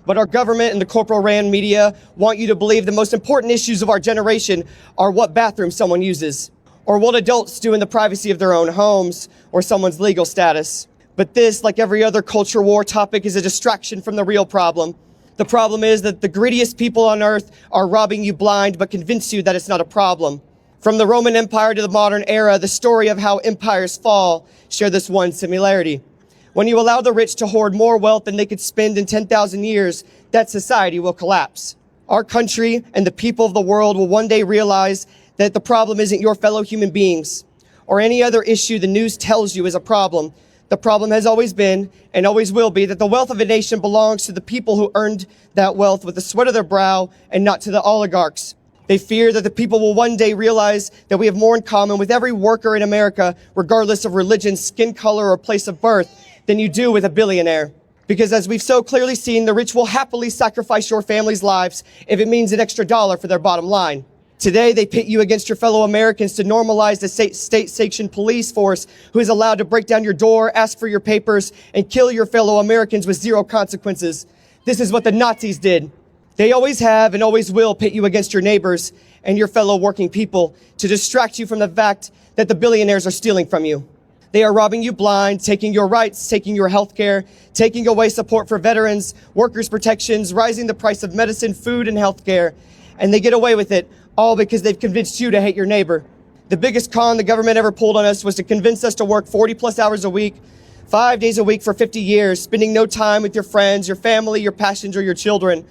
But our government and the corporal ran media want you to believe the most important issues of our generation are what bathroom someone uses, or what adults do in the privacy of their own homes, or someone's legal status. But this, like every other culture war topic, is a distraction from the real problem. The problem is that the greediest people on earth are robbing you blind but convince you that it's not a problem. From the Roman Empire to the modern era, the story of how empires fall share this one similarity. When you allow the rich to hoard more wealth than they could spend in 10,000 years, that society will collapse. Our country and the people of the world will one day realize that the problem isn't your fellow human beings or any other issue the news tells you is a problem. The problem has always been and always will be that the wealth of a nation belongs to the people who earned that wealth with the sweat of their brow and not to the oligarchs. They fear that the people will one day realize that we have more in common with every worker in America, regardless of religion, skin color, or place of birth, than you do with a billionaire. Because as we've so clearly seen, the rich will happily sacrifice your family's lives if it means an extra dollar for their bottom line. Today, they pit you against your fellow Americans to normalize the state-sanctioned police force who is allowed to break down your door, ask for your papers, and kill your fellow Americans with zero consequences. This is what the Nazis did. They always have and always will pit you against your neighbors and your fellow working people to distract you from the fact that the billionaires are stealing from you. They are robbing you blind, taking your rights, taking your health care, taking away support for veterans, workers' protections, rising the price of medicine, food, and health care. And they get away with it, all because they've convinced you to hate your neighbor. The biggest con the government ever pulled on us was to convince us to work 40 plus hours a week, 5 days a week for 50 years, spending no time with your friends, your family, your passions, or your children.